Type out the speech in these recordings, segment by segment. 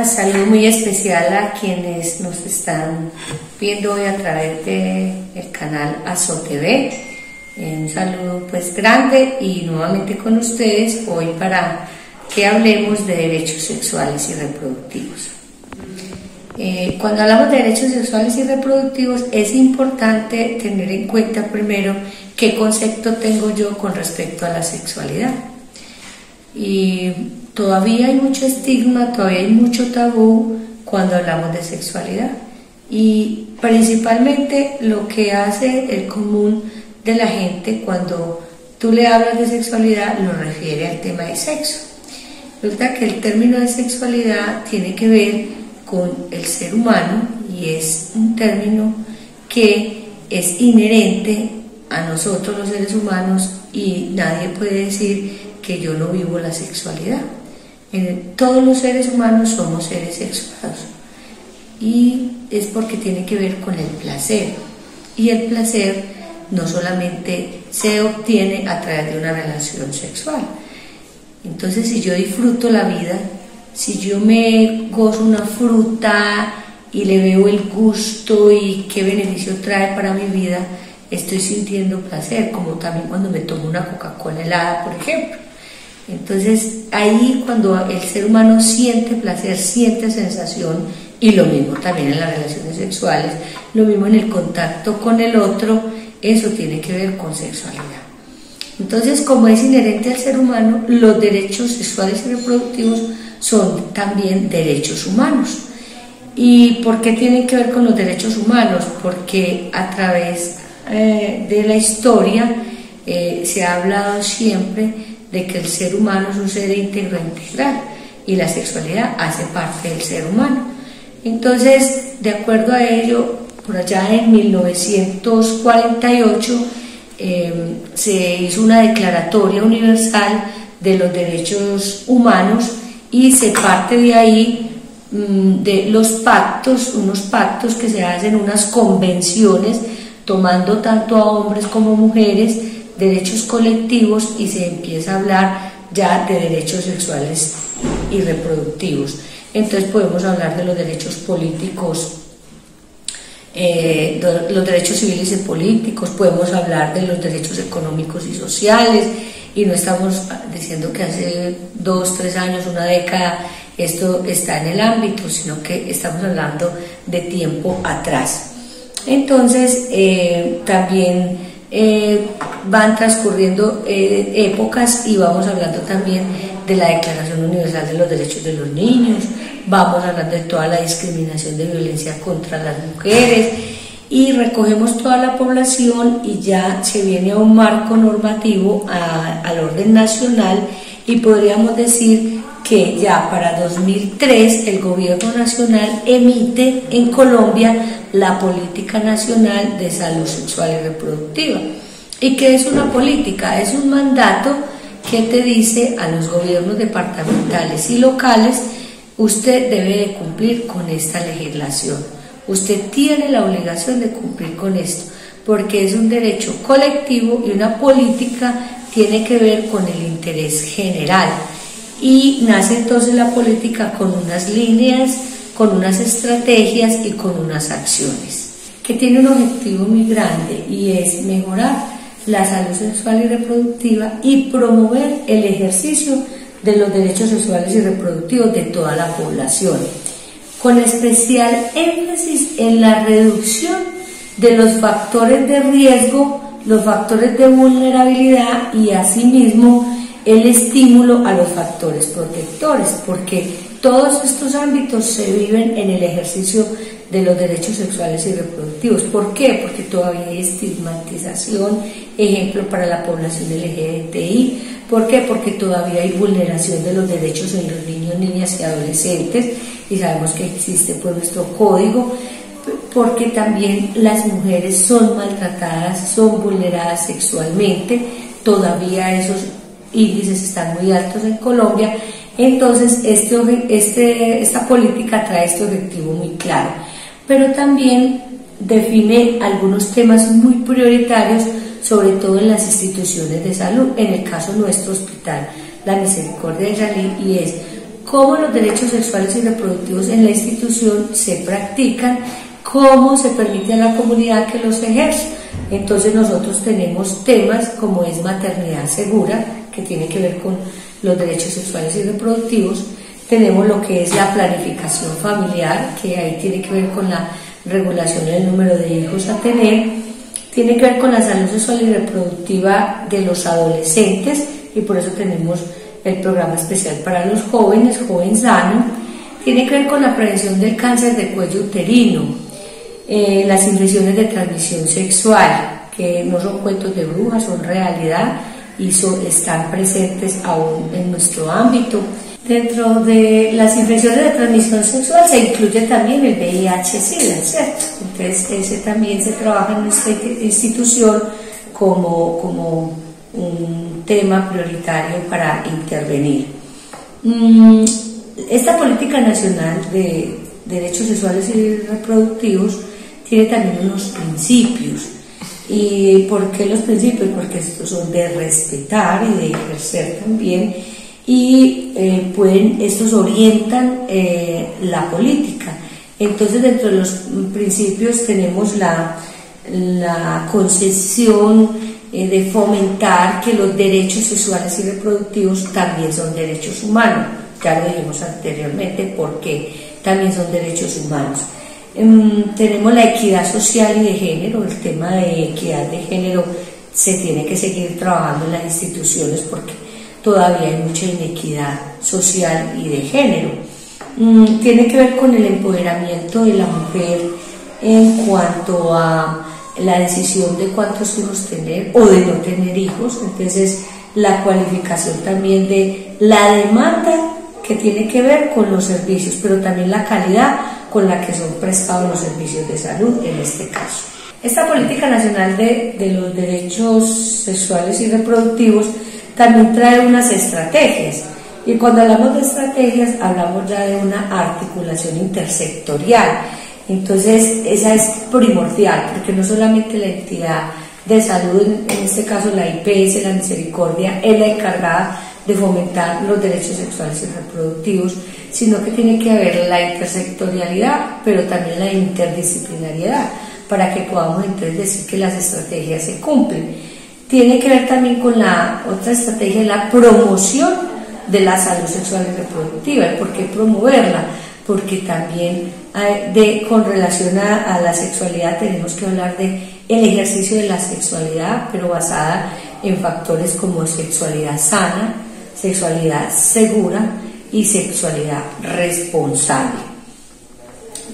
saludo muy especial a quienes nos están viendo hoy a través del canal ASOTV. Un saludo pues grande y nuevamente con ustedes hoy para que hablemos de derechos sexuales y reproductivos. Cuando hablamos de derechos sexuales y reproductivos es importante tener en cuenta primero qué concepto tengo yo con respecto a la sexualidad. Y todavía hay mucho estigma, todavía hay mucho tabú cuando hablamos de sexualidad, y principalmente lo que hace el común de la gente cuando tú le hablas de sexualidad lo refiere al tema de sexo. Resulta que el término de sexualidad tiene que ver con el ser humano y es un término que es inherente a nosotros los seres humanos y nadie puede decir que yo no vivo la sexualidad. Todos los seres humanos somos seres sexuados y es porque tiene que ver con el placer, y el placer no solamente se obtiene a través de una relación sexual. Entonces, si yo disfruto la vida, si yo me gozo una fruta y le veo el gusto y qué beneficio trae para mi vida, estoy sintiendo placer, como también cuando me tomo una Coca-Cola helada, por ejemplo. Entonces, ahí cuando el ser humano siente placer, siente sensación, y lo mismo también en las relaciones sexuales, lo mismo en el contacto con el otro, eso tiene que ver con sexualidad. Entonces, como es inherente al ser humano, los derechos sexuales y reproductivos son también derechos humanos. ¿Y por qué tienen que ver con los derechos humanos? Porque a través de la historia se ha hablado siempre de que el ser humano es un ser íntegro e integral y la sexualidad hace parte del ser humano. Entonces, de acuerdo a ello, por allá en 1948 se hizo una declaratoria universal de los derechos humanos y se parte de ahí de los pactos, unos pactos que se hacen, unas convenciones, tomando tanto a hombres como mujeres, derechos colectivos, y se empieza a hablar ya de derechos sexuales y reproductivos. Entonces podemos hablar de los derechos políticos, los derechos civiles y políticos, podemos hablar de los derechos económicos y sociales, y no estamos diciendo que hace 2, 3 años, una década, esto está en el ámbito, sino que estamos hablando de tiempo atrás. Entonces también van transcurriendo épocas y vamos hablando también de la Declaración Universal de los Derechos de los Niños, vamos hablando de toda la discriminación de violencia contra las mujeres, y recogemos toda la población y ya se viene a un marco normativo al orden nacional, y podríamos decir que ya para 2003 el gobierno nacional emite en Colombia la Política Nacional de Salud Sexual y Reproductiva. ¿Y qué es una política? Es un mandato que te dice a los gobiernos departamentales y locales: usted debe de cumplir con esta legislación, usted tiene la obligación de cumplir con esto, porque es un derecho colectivo y una política tiene que ver con el interés general. Y nace entonces la política con unas líneas, con unas estrategias y con unas acciones, que tiene un objetivo muy grande, y es mejorar la salud sexual y reproductiva y promover el ejercicio de los derechos sexuales y reproductivos de toda la población, con especial énfasis en la reducción de los factores de riesgo, los factores de vulnerabilidad, y asimismo el estímulo a los factores protectores, porque todos estos ámbitos se viven en el ejercicio de los derechos sexuales y reproductivos. ¿Por qué? Porque todavía hay estigmatización, ejemplo para la población LGBTI. ¿Por qué? Porque todavía hay vulneración de los derechos en los niños, niñas y adolescentes, y sabemos que existe pues nuestro código, porque también las mujeres son maltratadas, son vulneradas sexualmente, todavía esos índices están muy altos en Colombia. Entonces esta política trae este objetivo muy claro, pero también define algunos temas muy prioritarios, sobre todo en las instituciones de salud, en el caso de nuestro hospital La Misericordia de Israel, y es cómo los derechos sexuales y reproductivos en la institución se practican, cómo se permite a la comunidad que los ejerza. Entonces nosotros tenemos temas como es maternidad segura, que tiene que ver con los derechos sexuales y reproductivos. Tenemos lo que es la planificación familiar, que ahí tiene que ver con la regulación del número de hijos a tener. Tiene que ver con la salud sexual y reproductiva de los adolescentes, y por eso tenemos el programa especial para los jóvenes, Joven Sano. Tiene que ver con la prevención del cáncer de cuello uterino, las infecciones de transmisión sexual, que no son cuentos de brujas, son realidad y están presentes aún en nuestro ámbito. Dentro de las infecciones de transmisión sexual se incluye también el VIH-Sida, ¿cierto? Entonces ese también se trabaja en nuestra institución como un tema prioritario para intervenir. Esta política nacional de derechos sexuales y reproductivos tiene también unos principios. ¿Y por qué los principios? Porque estos son de respetar y de ejercer también, y estos orientan la política. Entonces, dentro de los principios tenemos la concesión de fomentar que los derechos sexuales y reproductivos también son derechos humanos. Ya lo dijimos anteriormente, porque también son derechos humanos. Tenemos la equidad social y de género. El tema de equidad de género se tiene que seguir trabajando en las instituciones porque todavía hay mucha inequidad social y de género. Tiene que ver con el empoderamiento de la mujer en cuanto a la decisión de cuántos hijos tener o de no tener hijos. Entonces, la cualificación también de la demanda que tiene que ver con los servicios, pero también la calidad con la que son prestados los servicios de salud en este caso. Esta política nacional de los derechos sexuales y reproductivos también trae unas estrategias, y cuando hablamos de estrategias hablamos ya de una articulación intersectorial. Entonces esa es primordial, porque no solamente la entidad de salud, en este caso la IPS, la Misericordia, es la encargada de fomentar los derechos sexuales y reproductivos, sino que tiene que haber la intersectorialidad, pero también la interdisciplinariedad, para que podamos entonces decir que las estrategias se cumplen. Tiene que ver también con la otra estrategia, la promoción de la salud sexual y reproductiva. ¿Y por qué promoverla? Porque también con relación a la sexualidad tenemos que hablar de el ejercicio de la sexualidad, pero basada en factores como sexualidad sana, sexualidad segura y sexualidad responsable.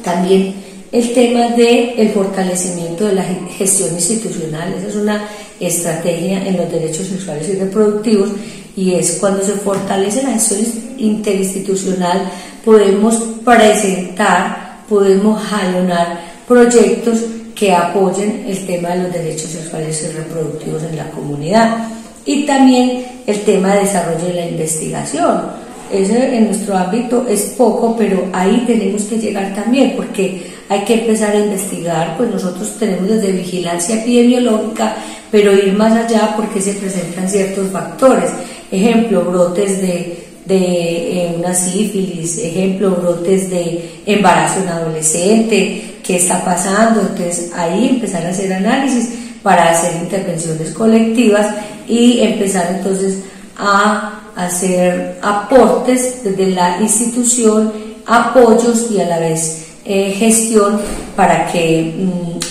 También el tema del fortalecimiento de la gestión institucional. Esa es una estrategia en los derechos sexuales y reproductivos, y es cuando se fortalece la gestión interinstitucional, podemos presentar, podemos jalonar proyectos que apoyen el tema de los derechos sexuales y reproductivos en la comunidad. Y también el tema de desarrollo de la investigación. Ese en nuestro ámbito es poco, pero ahí tenemos que llegar también, porque hay que empezar a investigar. Pues nosotros tenemos desde vigilancia epidemiológica, pero ir más allá, porque se presentan ciertos factores. Ejemplo, brotes de una sífilis, ejemplo, brotes de embarazo en adolescente, qué está pasando. Entonces ahí empezar a hacer análisis para hacer intervenciones colectivas y empezar entonces a hacer aportes desde la institución, apoyos y a la vez gestión para que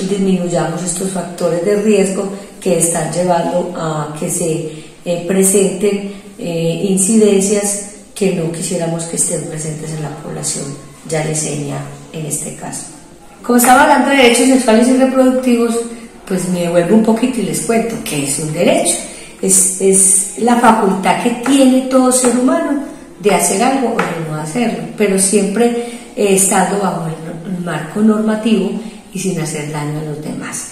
disminuyamos estos factores de riesgo que están llevando a que se presenten incidencias que no quisiéramos que estén presentes en la población yaleseña en este caso. Como estaba hablando de derechos sexuales y reproductivos, pues me devuelvo un poquito y les cuento que es un derecho. Es la facultad que tiene todo ser humano de hacer algo o de no hacerlo, pero siempre estando bajo el marco normativo y sin hacer daño a los demás.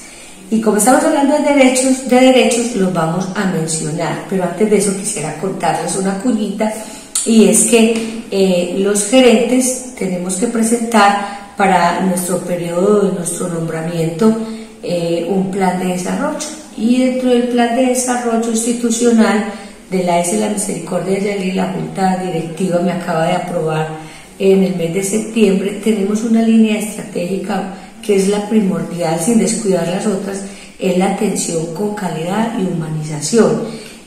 Y como estamos hablando de derechos los vamos a mencionar, pero antes de eso quisiera contarles una cuñita, y es que los gerentes tenemos que presentar para nuestro periodo de nuestro nombramiento un plan de desarrollo, y dentro del plan de desarrollo institucional de la AES La Misericordia de Yalí, la Junta Directiva me acaba de aprobar en el mes de septiembre, tenemos una línea estratégica que es la primordial, sin descuidar las otras, es la atención con calidad y humanización.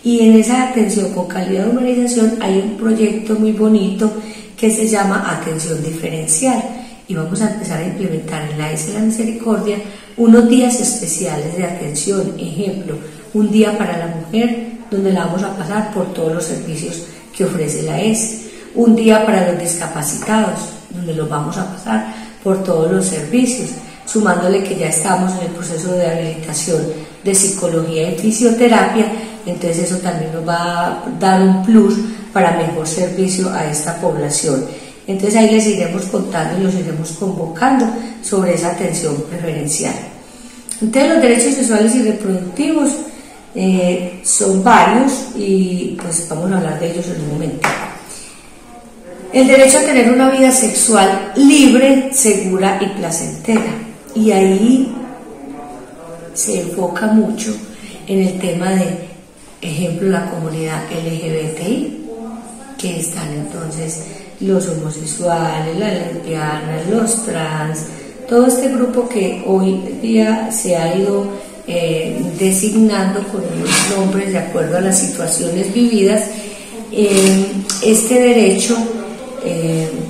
Y en esa atención con calidad y humanización hay un proyecto muy bonito que se llama Atención Diferencial, y vamos a empezar a implementar en la AES La Misericordia unos días especiales de atención. Ejemplo, un día para la mujer donde la vamos a pasar por todos los servicios que ofrece la AES, un día para los discapacitados donde los vamos a pasar por todos los servicios, sumándole que ya estamos en el proceso de habilitación de psicología y fisioterapia, entonces eso también nos va a dar un plus para mejor servicio a esta población. Entonces ahí les iremos contando y los iremos convocando sobre esa atención preferencial. Entonces los derechos sexuales y reproductivos son varios y pues vamos a hablar de ellos en un momento. El derecho a tener una vida sexual libre, segura y placentera. Y ahí se enfoca mucho en el tema de, ejemplo, la comunidad LGBTI, que están entonces los homosexuales, las lesbianas, los trans, todo este grupo que hoy día se ha ido designando con unos nombres de acuerdo a las situaciones vividas. Este derecho,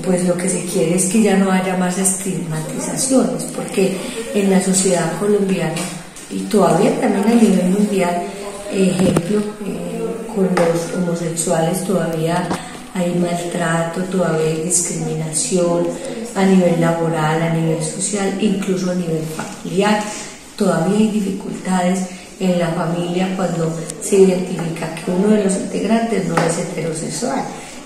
pues lo que se quiere es que ya no haya más estigmatizaciones, porque en la sociedad colombiana y todavía también a nivel mundial, ejemplo, con los homosexuales todavía hay maltrato, todavía hay discriminación a nivel laboral, a nivel social, incluso a nivel familiar. Todavía hay dificultades en la familia cuando se identifica que uno de los integrantes no es heterosexual.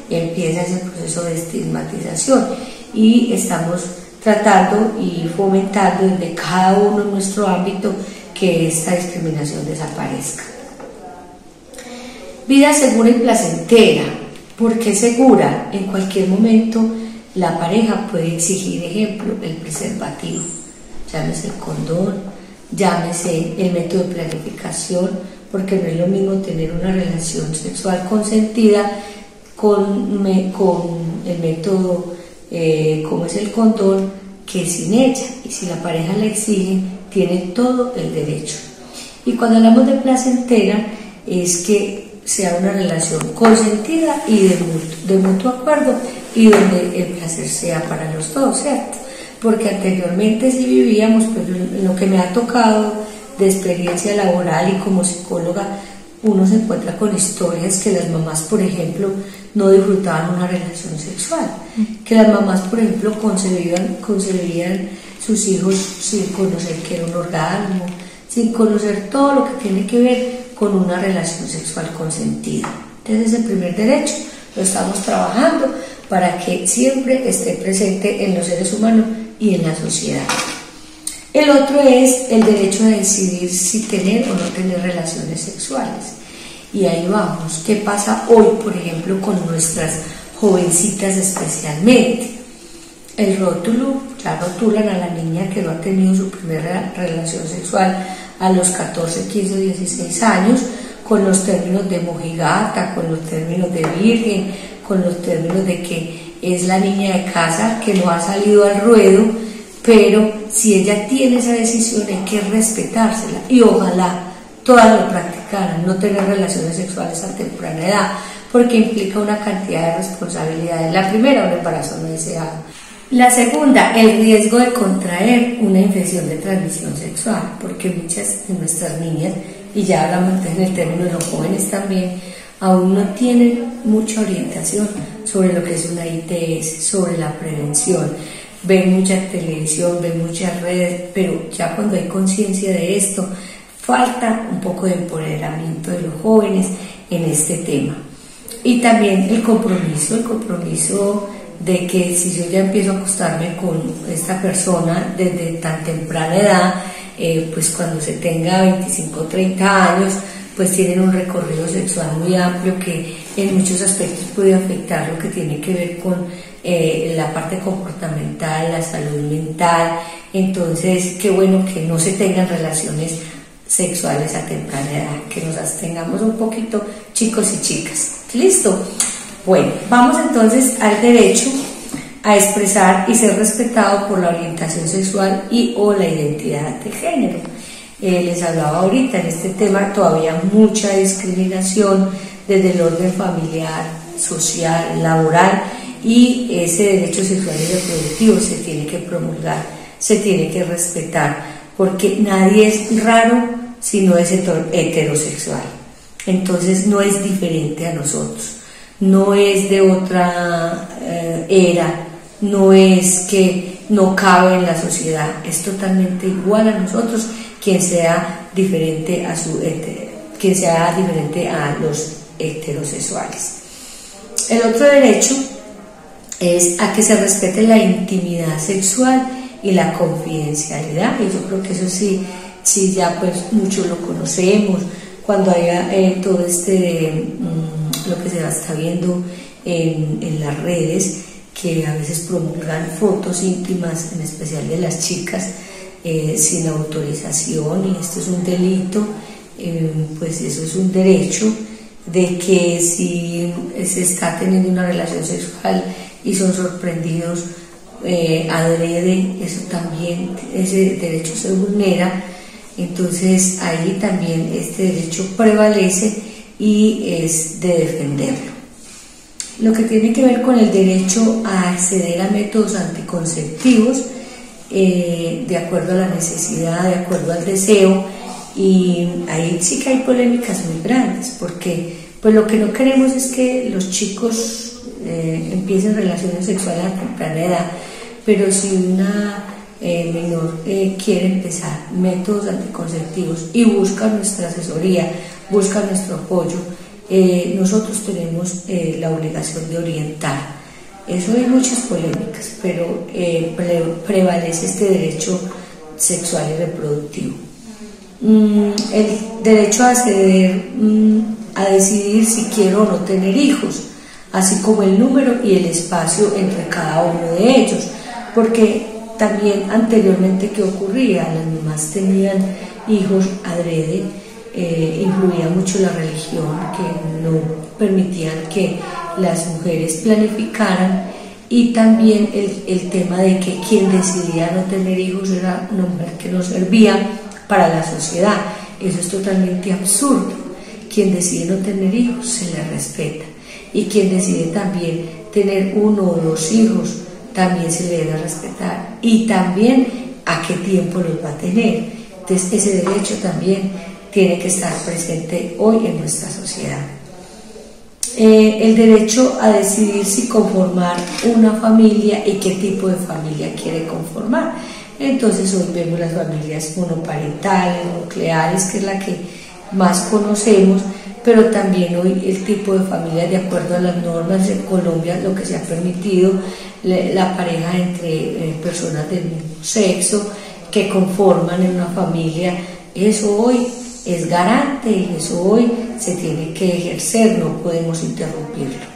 Empieza ese proceso de estigmatización y estamos tratando y fomentando desde cada uno en nuestro ámbito que esta discriminación desaparezca. Vida segura y placentera. ¿Por qué segura? En cualquier momento la pareja puede exigir, ejemplo, el preservativo, llámese el condón, llámese el método de planificación, porque no es lo mismo tener una relación sexual consentida con el método como es el condón que sin ella, y si la pareja le exige, tiene todo el derecho. Y cuando hablamos de placentera es que sea una relación consentida y de mutuo acuerdo, y donde el placer sea para los dos, ¿cierto? Porque anteriormente sí vivíamos, pero lo que me ha tocado de experiencia laboral y como psicóloga, uno se encuentra con historias que las mamás, por ejemplo, no disfrutaban una relación sexual, que las mamás, por ejemplo, concebían sus hijos sin conocer qué era un orgasmo, sin conocer todo lo que tiene que ver con una relación sexual consentida. Entonces el primer derecho lo estamos trabajando para que siempre esté presente en los seres humanos y en la sociedad. El otro es el derecho a decidir si tener o no tener relaciones sexuales. Y ahí vamos, ¿qué pasa hoy, por ejemplo, con nuestras jovencitas especialmente? El rótulo, ya rotulan a la niña que no ha tenido su primera relación sexual a los 14, 15 o 16 años, con los términos de mojigata, con los términos de virgen, con los términos de que es la niña de casa que no ha salido al ruedo, pero si ella tiene esa decisión hay que respetársela y ojalá todas lo practicaran, no tener relaciones sexuales a temprana edad, porque implica una cantidad de responsabilidades. La primera, un embarazo no deseado. La segunda, el riesgo de contraer una infección de transmisión sexual, porque muchas de nuestras niñas, y ya hablamos en el término de los jóvenes también, aún no tienen mucha orientación sobre lo que es una ITS, sobre la prevención. Ven mucha televisión, ven muchas redes, pero ya cuando hay conciencia de esto, falta un poco de empoderamiento de los jóvenes en este tema. Y también el compromiso de que si yo ya empiezo a acostarme con esta persona desde tan temprana edad, pues cuando se tenga 25 o 30 años, pues tienen un recorrido sexual muy amplio que en muchos aspectos puede afectar lo que tiene que ver con la parte comportamental, la salud mental. Entonces, qué bueno que no se tengan relaciones sexuales a temprana edad, que nos abstengamos un poquito, chicos y chicas. ¿Listo? Bueno, vamos entonces al derecho a expresar y ser respetado por la orientación sexual y o la identidad de género. Les hablaba ahorita, en este tema todavía mucha discriminación desde el orden familiar, social, laboral, y ese derecho sexual y reproductivo se tiene que promulgar, se tiene que respetar, porque nadie es raro si no es heterosexual. Entonces no es diferente a nosotros, no es de otra era, no es que no cabe en la sociedad, es totalmente igual a nosotros, quien sea diferente a los heterosexuales. El otro derecho es a que se respete la intimidad sexual y la confidencialidad, y yo creo que eso sí ya pues muchos lo conocemos, cuando haya todo lo que se está viendo en las redes, que a veces promulgan fotos íntimas, en especial de las chicas, sin autorización, y esto es un delito, pues eso es un derecho, de que si se está teniendo una relación sexual y son sorprendidos adrede, eso también, ese derecho se vulnera. Entonces ahí también este derecho prevalece y es de defenderlo. Lo que tiene que ver con el derecho a acceder a métodos anticonceptivos, de acuerdo a la necesidad, de acuerdo al deseo, y ahí sí que hay polémicas muy grandes, porque pues lo que no queremos es que los chicos empiecen relaciones sexuales a temprana edad, pero si una menor quiere empezar métodos anticonceptivos y busca nuestra asesoría, busca nuestro apoyo, nosotros tenemos la obligación de orientar. Eso hay muchas polémicas, pero prevalece este derecho sexual y reproductivo. El derecho a acceder a decidir si quiero o no tener hijos, así como el número y el espacio entre cada uno de ellos, porque también anteriormente, ¿qué ocurría? Las mamás tenían hijos adrede, influía mucho la religión, que no permitían que las mujeres planificaran, y también el tema de que quien decidía no tener hijos era una mujer que no servía para la sociedad. Eso es totalmente absurdo. Quien decide no tener hijos se le respeta, y quien decide también tener uno o dos hijos también se le debe respetar, y también a qué tiempo los va a tener. Entonces ese derecho también tiene que estar presente hoy en nuestra sociedad. El derecho a decidir si conformar una familia y qué tipo de familia quiere conformar. Entonces hoy vemos las familias monoparentales, nucleares, que es la que más conocemos, pero también hoy el tipo de familia, de acuerdo a las normas de Colombia, lo que se ha permitido, la pareja entre personas del mismo sexo que conforman en una familia, eso hoy es garante y eso hoy se tiene que ejercer, no podemos interrumpirlo.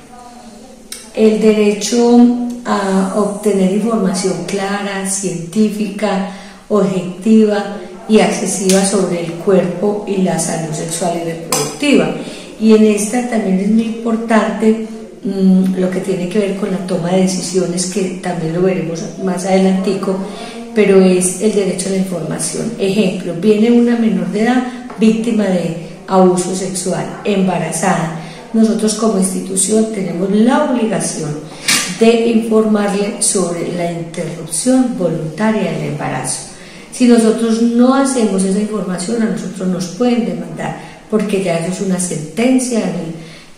El derecho a obtener información clara, científica, objetiva y accesiva sobre el cuerpo y la salud sexual y reproductiva. Y en esta también es muy importante lo que tiene que ver con la toma de decisiones, que también lo veremos más adelantico, pero es el derecho a la información. Ejemplo, viene una menor de edad víctima de abuso sexual, embarazada. Nosotros como institución tenemos la obligación de informarle sobre la interrupción voluntaria del embarazo. Si nosotros no hacemos esa información, a nosotros nos pueden demandar, porque ya eso es una sentencia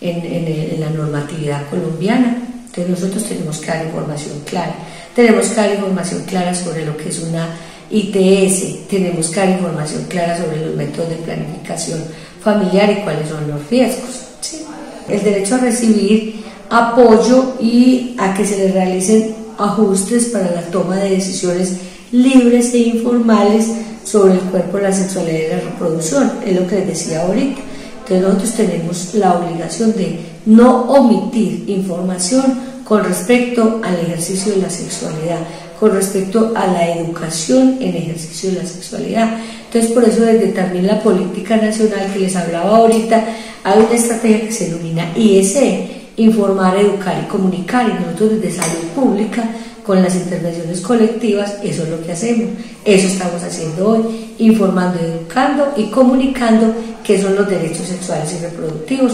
en la normatividad colombiana. Entonces nosotros tenemos que dar información clara. Tenemos que dar información clara sobre lo que es una ITS, tenemos que dar información clara sobre los métodos de planificación familiar y cuáles son los riesgos. ¿Sí? El derecho a recibir apoyo y a que se le realicen ajustes para la toma de decisiones libres e informales sobre el cuerpo, la sexualidad y la reproducción, es lo que les decía ahorita. Entonces nosotros tenemos la obligación de no omitir información con respecto al ejercicio de la sexualidad, con respecto a la educación en ejercicio de la sexualidad. Entonces, por eso desde también la política nacional que les hablaba ahorita, hay una estrategia que se denomina IEC, informar, educar y comunicar, y nosotros desde salud pública, con las intervenciones colectivas, eso es lo que hacemos, eso estamos haciendo hoy, informando, educando y comunicando qué son los derechos sexuales y reproductivos,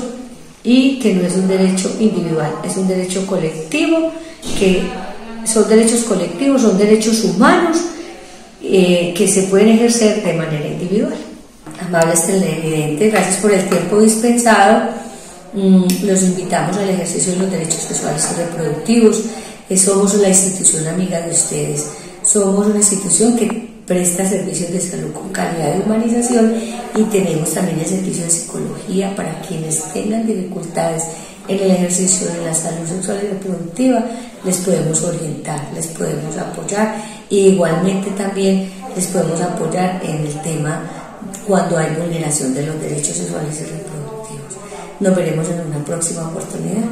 y que no es un derecho individual, es un derecho colectivo, que son derechos colectivos, son derechos humanos que se pueden ejercer de manera individual. Amables televidentes, gracias por el tiempo dispensado. Los invitamos al ejercicio de los derechos sexuales y reproductivos. Somos la institución amiga de ustedes, somos una institución que presta servicios de salud con calidad y humanización, y tenemos también el servicio de psicología para quienes tengan dificultades en el ejercicio de la salud sexual y reproductiva. Les podemos orientar, les podemos apoyar, y igualmente también les podemos apoyar en el tema cuando hay vulneración de los derechos sexuales y reproductivos. Nos veremos en una próxima oportunidad.